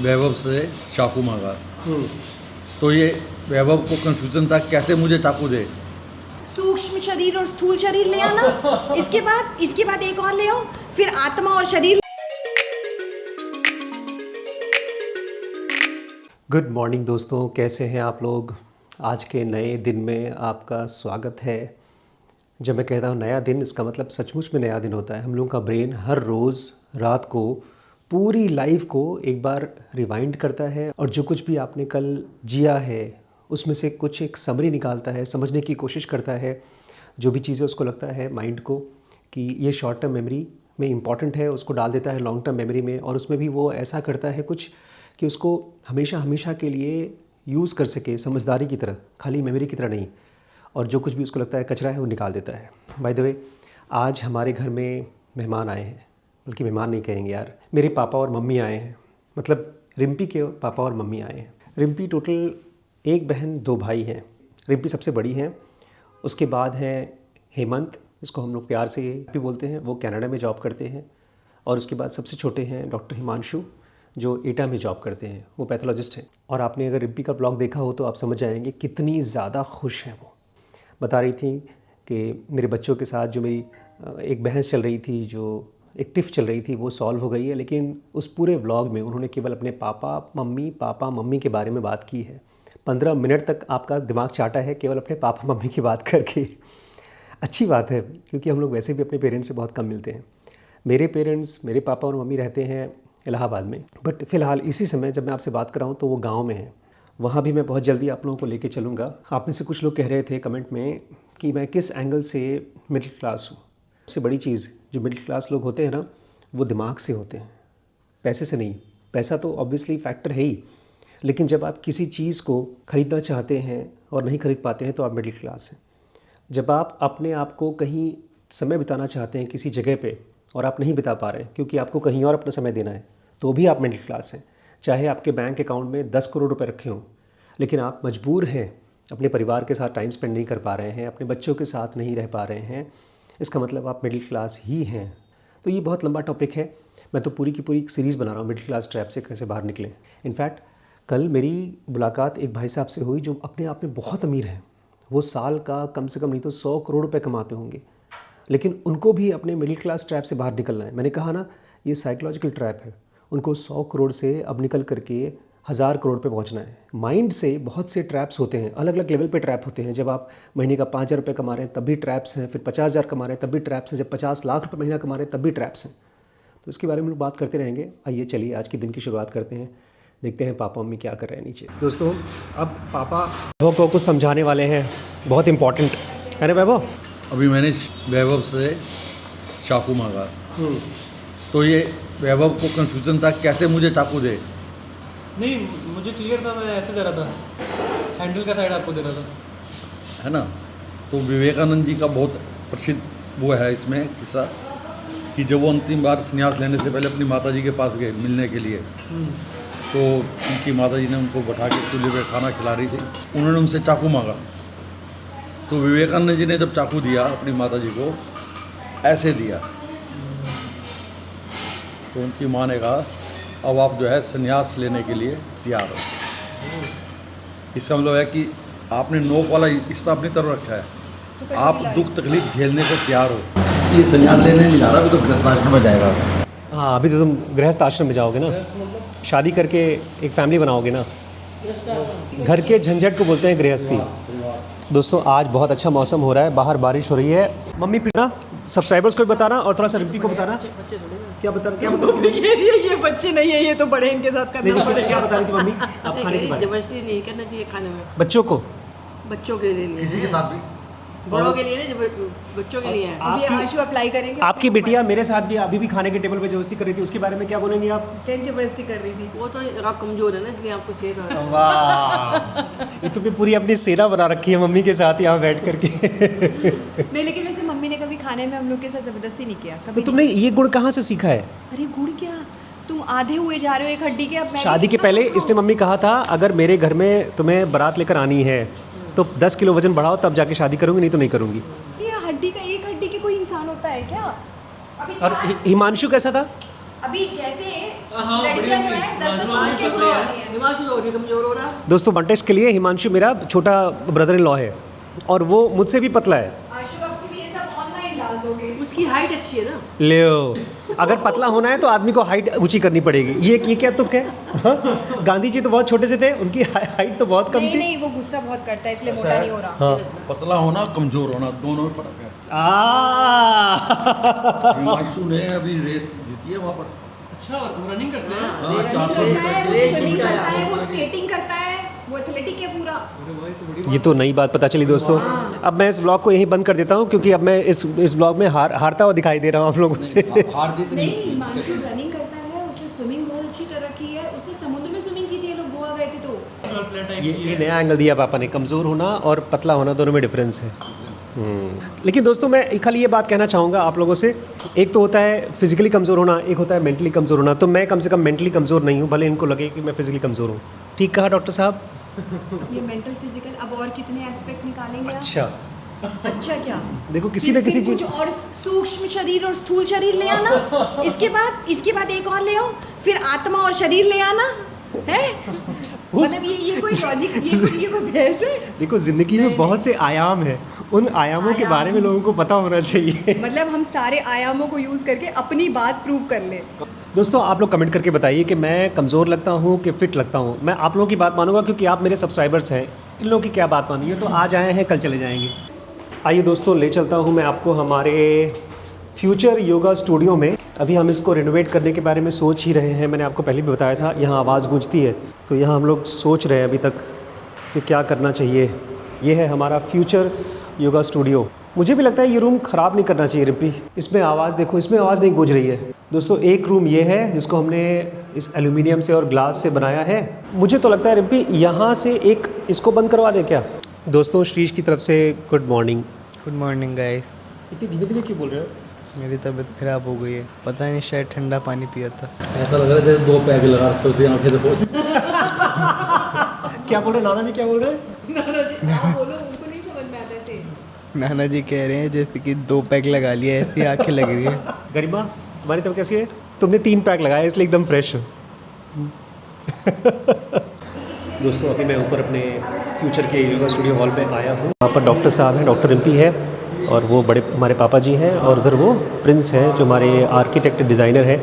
वैभव से चाकू मांगा। तो ये वैभव को कंफ्यूजन था कैसे मुझे चाकू दे। सूक्ष्म शरीर और स्थूल शरीर ले आना, इसके बाद एक और ले आओ, फिर आत्मा और शरीर। गुड मॉर्निंग दोस्तों, कैसे हैं आप लोग। आज के नए दिन में आपका स्वागत है। जब मैं कहता हूँ नया दिन, इसका मतलब सचमुच में नया दिन होता है। हम लोगों का ब्रेन हर रोज़ रात को पूरी लाइफ को एक बार रिवाइंड करता है और जो कुछ भी आपने कल जिया है उसमें से कुछ एक समरी निकालता है, समझने की कोशिश करता है। जो भी चीज़ें उसको लगता है माइंड को कि ये शॉर्ट टर्म मेमोरी में इम्पॉर्टेंट है, उसको डाल देता है लॉन्ग टर्म मेमोरी में, और उसमें भी वो ऐसा करता है कुछ कि उसको हमेशा हमेशा के लिए यूज़ कर सके, समझदारी की तरह, खाली मेमोरी की तरह नहीं। और जो कुछ भी उसको लगता है कचरा है वो निकाल देता है। बाय द वे, आज हमारे घर में मेहमान आए हैं, बल्कि मेहमान नहीं कहेंगे यार, मेरे पापा और मम्मी आए हैं। मतलब रिम्पी के पापा और मम्मी आए हैं। रिम्पी टोटल एक बहन दो भाई हैं। रिम्पी सबसे बड़ी हैं, उसके बाद हैं हेमंत, इसको हम लोग प्यार से भी बोलते हैं, वो कनाडा में जॉब करते हैं। और उसके बाद सबसे छोटे हैं डॉक्टर हिमांशु, जो एटा में जॉब करते हैं, वो पैथोलॉजिस्ट हैं। और आपने अगर रिम्पी का व्लॉग देखा हो तो आप समझ जाएंगे कितनी ज़्यादा खुश हैं। वो बता रही थी कि मेरे बच्चों के साथ जो मेरी एक बहस चल रही थी, जो एक टिफ़ चल रही थी, वो सॉल्व हो गई है। लेकिन उस पूरे व्लॉग में उन्होंने केवल अपने पापा मम्मी के बारे में बात की है। 15 मिनट तक आपका दिमाग चाटा है केवल अपने पापा मम्मी की बात करके। अच्छी बात है, क्योंकि हम लोग वैसे भी अपने पेरेंट्स से बहुत कम मिलते हैं। मेरे पेरेंट्स, मेरे पापा और मम्मी रहते हैं इलाहाबाद में, बट फ़िलहाल इसी समय जब मैं आपसे बात कर रहा हूँ तो वो गाँव में है। वहाँ भी मैं बहुत जल्दी आप लोगों को लेके चलूँगा। आप में से कुछ लोग कह रहे थे कमेंट में कि मैं किस एंगल से मिडिल क्लास हूँ। सबसे बड़ी चीज़, जो मिडिल क्लास लोग होते हैं ना, वो दिमाग से होते हैं, पैसे से नहीं। पैसा तो ऑब्वियसली फैक्टर है ही, लेकिन जब आप किसी चीज़ को ख़रीदना चाहते हैं और नहीं ख़रीद पाते हैं तो आप मिडिल क्लास हैं। जब आप अपने आप को कहीं समय बिताना चाहते हैं किसी जगह पे और आप नहीं बिता पा रहे हैं क्योंकि आपको कहीं और अपना समय देना है, तो भी आप मिडिल क्लास हैं। चाहे आपके बैंक अकाउंट में 10 करोड़ रुपए रखे हों, लेकिन आप मजबूर हैं, अपने परिवार के साथ टाइम स्पेंड नहीं कर पा रहे हैं, अपने बच्चों के साथ नहीं रह पा रहे हैं, इसका मतलब आप मिडिल क्लास ही हैं। तो ये बहुत लंबा टॉपिक है। मैं तो पूरी की पूरी सीरीज़ बना रहा हूँ मिडिल क्लास ट्रैप से कैसे बाहर निकलें। इनफैक्ट कल मेरी मुलाकात एक भाई साहब से हुई जो अपने आप में बहुत अमीर हैं। वो साल का कम से कम नहीं तो 100 करोड़ रुपए कमाते होंगे, लेकिन उनको भी अपने मिडिल क्लास ट्रैप से बाहर निकलना है। मैंने कहा ना, ये साइकोलॉजिकल ट्रैप है। उनको 100 करोड़ से अब निकल करके 1000 करोड़ पे पहुंचना है। माइंड से बहुत से ट्रैप्स होते हैं, अलग अलग लेवल पे ट्रैप होते हैं। जब आप महीने का 5000 रुपये कमा रहे हैं तब भी ट्रैप्स हैं, फिर 50,000 कमा रहे हैं तब भी ट्रैप्स हैं, जब 50 लाख रुपये महीना कमा रहे हैं तब भी ट्रैप्स हैं। तो इसके बारे में लोग बात करते रहेंगे। आइए चलिए आज के दिन की शुरुआत करते हैं, देखते हैं पापा मम्मी क्या कर रहे हैं नीचे। दोस्तों, अब पापा वैभव को कुछ समझाने वाले हैं, बहुत इंपॉर्टेंट है ना वैभव। अभी मैंने वैभव से चाकू मांगा। तो ये वैभव को कंफ्यूजन था कैसे मुझे चाकू दे। नहीं, मुझे क्लियर था, मैं ऐसे दे रहा था, हैंडल का साइड आपको दे रहा था, है ना। तो विवेकानंद जी का बहुत प्रसिद्ध वो है इसमें किस्सा कि जब वो अंतिम बार संन्यास लेने से पहले अपनी माताजी के पास गए मिलने के लिए, तो उनकी माताजी ने उनको बैठा के चूल्हे पे खाना खिला रही थी। उन्होंने उनसे चाकू मांगा। तो विवेकानंद जी ने जब चाकू दिया अपनी माताजी को, ऐसे दिया, तो उनकी माँ ने कहा अब आप जो है संन्यास लेने के लिए तैयार हो। इसका मतलब है कि आपने नोक वाला हिस्सा अपनी तरफ रखा है, आप दुख तकलीफ झेलने को तैयार हो। ये संन्यास लेने नहीं जा रहा, अभी तो गृहस्थ आश्रम में जाएगा। हाँ, अभी तो तुम गृहस्थ आश्रम में जाओगे ना, शादी करके एक फैमिली बनाओगे ना। घर के झंझट को बोलते हैं गृहस्थी। दोस्तों, आज बहुत अच्छा मौसम हो रहा है, बाहर बारिश हो रही है। मम्मी पिटना, सब्सक्राइबर्स को भी बताना और थोड़ा सा रिम्पी को बताना। क्या बता ये बच्चे नहीं है, ये तो बड़े, इनके साथ करना पड़ेगा। क्या बता रही थी मम्मी आप खाने के बारे में? जबरदस्ती नहीं करना चाहिए खाने में। बच्चों को, बच्चों के लिए नहीं, किसी के साथ भी, बड़ों के लिए नहीं, बच्चों के लिए है। अभी आशु अप्लाई करेंगे। आपकी बिटिया मेरे साथ भी अभी भी खाने के टेबल पे जबरदस्ती कर रही थी, उसके बारे में क्या बोलेंगे आप? क्या जबरदस्ती कर रही थी? वो तो आप कमजोर है ना, इसलिए आपको सेहत हो। वाह, ये तो भी पूरी अपनी सेना बना रखी है मम्मी के साथ यहाँ बैठ करके। नहीं, लेकिन वैसे मम्मी ने कभी खाने में हम लोग के साथ जबरदस्ती नहीं किया तो कभी। तुमने ये गुण कहाँ से सीखा है? अरे गुड़ क्या, तुम आधे हुए जा रहे हो एक हड्डी के। अब मैं शादी के पहले इसने मम्मी कहा था अगर मेरे घर में तुम्हें बारात लेकर आनी है तो 10 किलो वजन बढ़ाओ तब जाके शादी करूंगी, नहीं तो नहीं करूंगी। ये हड्डी का, एक हड्डी के कोई इंसान होता है क्या? अभी और हिमांशु कैसा था? अभी जैसे लड़कियां जो है 10-10 साल की शुरू होती हैं। हिमांशु तो और भी कमजोर हो रहा। दोस्तों कॉन्टेक्स्ट के लिए हिमांशु मेरा छोटा ब्रदर इन लॉ है और वो मुझसे भी पतला है। आशु अब तुम ये सब ऑनलाइन डाल दोगे। उसकी हाइट अच्छी है ना। ले अगर पतला होना है तो आदमी को हाइट ऊंची करनी पड़ेगी। ये क्या तुक है? हाँ? गांधी जी तो बहुत छोटे से थे, उनकी हाइट तो बहुत कम नहीं थी। नहीं, वो गुस्सा बहुत करता है इसलिए मोटा नहीं हो रहा। हाँ। पतला होना कमजोर होना दोनों में फर्क है। हिमांशु ने अभी रेस जीती है वहाँ पर। अच्छा, वो रनिंग करते हैं। हाँ, 400 करता है, वो मीटर स्विमिंग करता है, वो स्केटिंग करता है, वो एथलेटिक है पूरा। ये तो नई बात पता चली दोस्तों। अब मैं इस ब्लॉग को यहीं बंद कर देता हूँ क्योंकि अब मैं इस ब्लॉग में हारता हुआ दिखाई दे रहा हूँ आप लोगों से। हार जीत नहीं, हिमांशु रनिंग करता है, उसने स्विमिंग बहुत अच्छी कर रखी है, उसने समुद्र में स्विमिंग की थी, ये लोग गोवा गए थे तो। ये नया एंगल दिया पापा ने, कमज़ोर होना और पतला होना दोनों में डिफरेंस है। लेकिन दोस्तों मैं खाली ये बात कहना चाहूँगा आप लोगों से, एक तो होता है फिजिकली कमज़ोर होना, एक होता है मेंटली कमज़ोर होना। तो मैं कम से कम मेंटली कमज़ोर नहीं हूँ, भले इनको लगे कि मैं फिजिकली कमज़ोर हूँ। ठीक कहा डॉक्टर साहब? ये मेंटल फिजिकल अब और कितने एस्पेक्ट निकालेंगे आप? अच्छा क्या? देखो किसी न किसी फिर चीज़ कुछ और सूक्ष्म शरीर और स्थूल शरीर ले आना। इसके बाद एक और ले आओ, फिर आत्मा और शरीर ले आना है। मतलब ये कोई लॉजिक, ये कोई बहस है? देखो ज़िंदगी में बहुत से आयाम हैं, उन आयामों के बारे में लोगों को पता होना चाहिए। मतलब हम सारे आयामों को यूज़ करके अपनी बात प्रूव कर ले। दोस्तों आप लोग कमेंट करके बताइए कि मैं कमज़ोर लगता हूँ कि फ़िट लगता हूँ। मैं आप लोगों की बात मानूंगा क्योंकि आप मेरे सब्सक्राइबर्स हैं। इन लोगों की क्या बात मानी है? तो आज आए हैं, कल चले जाएंगे। आइए दोस्तों ले चलता हूँ मैं आपको हमारे फ्यूचर योगा स्टूडियो में। अभी हम इसको रिनोवेट करने के बारे में सोच ही रहे हैं। मैंने आपको पहले भी बताया था, यहाँ आवाज़ गूंजती है, तो यहाँ हम लोग सोच रहे हैं अभी तक कि क्या करना चाहिए। ये है हमारा फ्यूचर योगा स्टूडियो। मुझे भी लगता है ये रूम ख़राब नहीं करना चाहिए रिम्पी। इसमें आवाज़ देखो, इसमें आवाज़ नहीं गूंज रही है। दोस्तों एक रूम ये है जिसको हमने इस एल्यूमिनियम से और ग्लास से बनाया है। मुझे तो लगता है रिम्पी यहाँ से एक इसको बंद करवा दें क्या? दोस्तों श्रीश की तरफ से good morning. Good morning guys. इतनी धीमे धीमे क्यों बोल रहे हो? मेरी तबीयत ख़राब हो गई है, पता नहीं शायद ठंडा पानी पिया था। ऐसा लग रहा है जैसे 2 पैग लगा रखे उसे आंखें से पोंछ। क्या बोल रहे नाना जी, क्या बोल रहे हैं? नाना जी आप बोलो, उनको नहीं समझ में आता ऐसे। नाना जी कह रहे हैं जैसे कि 2 पैक लगा लिया, ऐसी आंखें लग रही है। गरिमा तुम्हारी तब कैसी है? तुमने 3 पैक लगाए इसलिए एकदम फ्रेश हो। दोस्तों अभी मैं ऊपर अपने फ्यूचर के योगा स्टूडियो हॉल में आया हूँ। वहाँ पर डॉक्टर साहब हैं, डॉक्टर रिम्पी है और वो बड़े हमारे पापा जी हैं, और उधर वो प्रिंस हैं जो हमारे आर्किटेक्ट डिज़ाइनर है।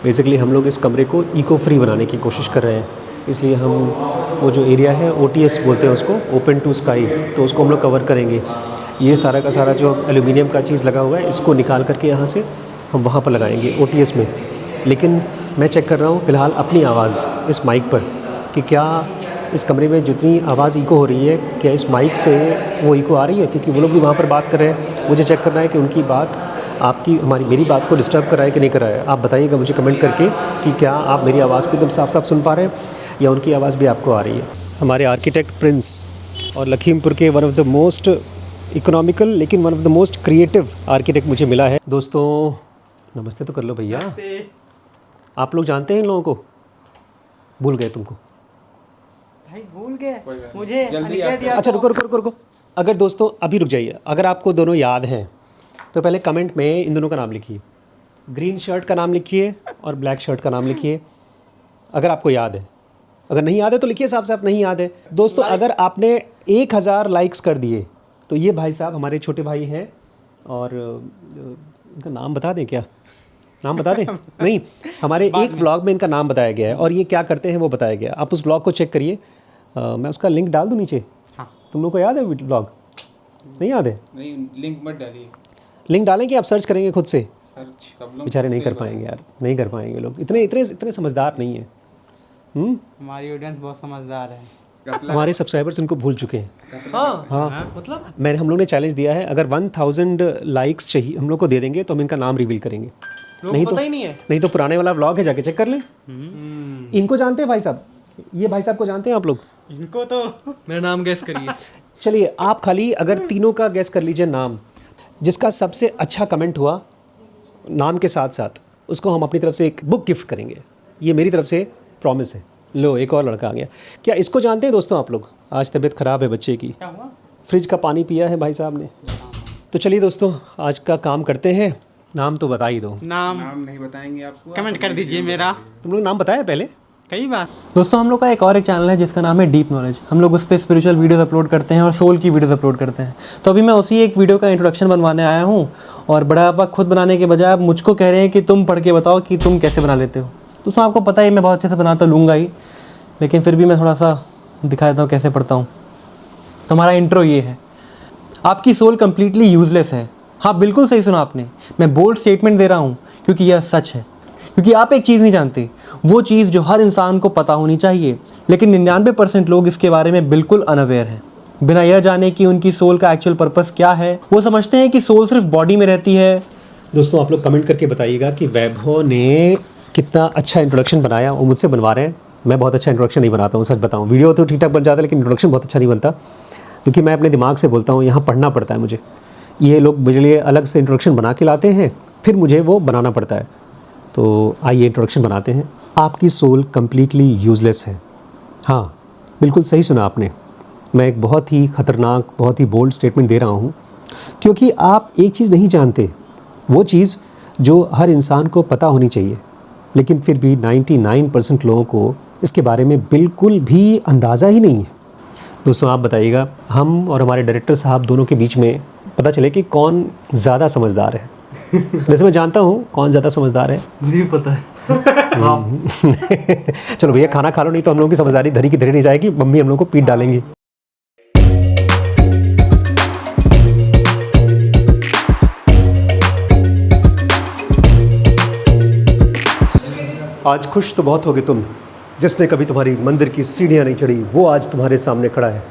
बेसिकली हम लोग इस कमरे को इको फ्री बनाने की कोशिश कर रहे हैं, इसलिए हम वो जो एरिया है OTS बोलते हैं उसको, ओपन टू स्काई, तो उसको हम लोग कवर करेंगे। ये सारा का सारा जो एल्यूमिनियम का चीज़ लगा हुआ है इसको निकाल करके यहाँ से हम वहाँ पर लगाएंगे OTS में। लेकिन मैं चेक कर रहा हूँ फ़िलहाल अपनी आवाज़ इस माइक पर कि क्या इस कमरे में जितनी आवाज़ इको हो रही है क्या इस माइक से वो इको आ रही है, क्योंकि वो लोग भी वहाँ पर बात कर रहे हैं। मुझे चेक करना है कि उनकी बात आपकी मेरी बात को डिस्टर्ब कर रहा है कि नहीं कर रहा है। आप बताइएगा मुझे कमेंट करके कि क्या आप मेरी आवाज़ को एकदम साफ साफ सुन पा रहे हैं या उनकी आवाज़ भी आपको आ रही है। हमारे आर्किटेक्ट प्रिंस और लखीमपुर के one of the most economical लेकिन one of the most creative architect मुझे मिला है। दोस्तों नमस्ते तो कर लो भैया। आप लोग जानते हैं इन लोगों को? भूल गए तुमको? भाई भूल गए मुझे। अच्छा रुको। अगर दोस्तों अभी रुक जाइए, अगर आपको दोनों याद हैं तो पहले कमेंट में इन दोनों का नाम लिखिए। ग्रीन शर्ट का नाम लिखिए और ब्लैक शर्ट का नाम लिखिए अगर आपको याद है। अगर नहीं याद है तो लिखिए साफ साफ नहीं याद है। दोस्तों अगर आपने 1000 लाइक्स कर दिए तो ये भाई साहब हमारे छोटे भाई हैं, और इनका नाम बता दें क्या? नाम बता दें? नहीं, हमारे एक व्लॉग में इनका नाम बताया गया है और ये क्या करते हैं वो बताया गया। आप उस व्लॉग को चेक करिए। मैं उसका लिंक डाल दूँ नीचे? हाँ। तुम लोग को याद है व्लॉग? नहीं याद है? नहीं, लिंक मत डालिए। लिंक डालें कि आप सर्च करेंगे खुद से? सब लोग बेचारे नहीं कर पाएंगे यार, नहीं कर पाएंगे लोग, इतने समझदार नहीं है। हमारी ऑडियंस बहुत समझदार है। हमारे सब्सक्राइबर्स इनको भूल चुके हैं। हाँ मतलब हम लोग ने चैलेंज दिया है, अगर 1000 लाइक्स चाहिए हम लोग को दे देंगे तो हम इनका नाम रिवील करेंगे। नहीं तो पता ही नहीं है। नहीं तो पुराने वाला व्लॉग है, जाके चेक कर लें। इनको जानते हैं भाई साहब? ये भाई साहब को जानते हैं आप लोग? इनको तो मेरा नाम गैस करिए। चलिए आप खाली अगर तीनों का गैस कर लीजिए नाम। जिसका सबसे अच्छा कमेंट हुआ नाम के साथ साथ उसको हम अपनी तरफ से एक बुक गिफ्ट करेंगे। ये मेरी तरफ से प्रॉमिस है। लो एक और लड़का आ गया। क्या इसको जानते हैं दोस्तों आप लोग? आज तबीयत ख़राब है बच्चे की, फ्रिज का पानी पिया है भाई साहब ने। तो चलिए दोस्तों आज का काम करते हैं। नाम तो बता ही दो। नाम नाम नहीं बताएंगे आपको, कमेंट कर दीजिए मेरा। तुम लोग नाम बताया पहले? कई बार। दोस्तों हम लोग का एक और चैनल है जिसका नाम है डीप नॉलेज। हम लोग उस पर स्पिरिचुअल वीडियोस अपलोड करते हैं और सोल की वीडियोस अपलोड करते हैं। तो अभी मैं उसी एक वीडियो का इंट्रोडक्शन बनवाने आया हूँ और बड़ा आपा खुद बनाने के बजाय आप मुझको कह रहे हैं कि तुम पढ़ के बताओ कि तुम कैसे बना लेते हो। दोस्तों आपको पता ही मैं बहुत अच्छे से बना तो लूँगा ही, लेकिन फिर भी मैं थोड़ा सा दिखा देता हूँ कैसे पढ़ता हूँ। तो हमारा इंट्रो ये है, आपकी सोल कम्प्लीटली यूज़लेस है। हाँ बिल्कुल सही सुना आपने, मैं बोल्ड स्टेटमेंट दे रहा हूँ क्योंकि यह सच है। क्योंकि आप एक चीज़ नहीं जानते, वो चीज़ जो हर इंसान को पता होनी चाहिए, लेकिन 99% लोग इसके बारे में बिल्कुल अनअवेयर हैं। बिना यह जाने कि उनकी सोल का एक्चुअल पर्पस क्या है, वो समझते हैं कि सोल सिर्फ बॉडी में रहती है। दोस्तों आप लोग कमेंट करके बताइएगा कि वैभव ने कितना अच्छा इंट्रोडक्शन बनाया। वो मुझसे बनवा रहे हैं, मैं बहुत अच्छा इंट्रोडक्शन नहीं बनाता हूँ, सच बताऊँ। वीडियो तो ठीक ठाक बन जाता है लेकिन इंट्रोडक्शन बहुत अच्छा नहीं बनता, क्योंकि मैं अपने दिमाग से बोलता हूँ, यहाँ पढ़ना पड़ता है मुझे। ये लोग मुझे लिए अलग से इंट्रोडक्शन बना के लाते हैं, फिर मुझे वो बनाना पड़ता है। तो आइए इंट्रोडक्शन बनाते हैं। आपकी सोल कम्प्लीटली यूज़लेस है। हाँ बिल्कुल सही सुना आपने, मैं एक बहुत ही ख़तरनाक, बहुत ही बोल्ड स्टेटमेंट दे रहा हूँ, क्योंकि आप एक चीज़ नहीं जानते, वो चीज़ जो हर इंसान को पता होनी चाहिए, लेकिन फिर भी 99% लोगों को इसके बारे में बिल्कुल भी अंदाज़ा ही नहीं है। दोस्तों आप बताइएगा, हम और हमारे डायरेक्टर साहब दोनों के बीच में पता चले कि कौन ज़्यादा समझदार है। वैसे मैं जानता हूँ कौन ज़्यादा समझदार है, मुझे भी पता है। चलो भैया खाना खा लो, नहीं तो हम लोगों की समझदारी धरी की धरी नहीं जाएगी, मम्मी हम लोग को पीट डालेंगी। आज खुश तो बहुत होगे तुम, जिसने कभी तुम्हारी मंदिर की सीढ़ियाँ नहीं चढ़ी, वो आज तुम्हारे सामने खड़ा है।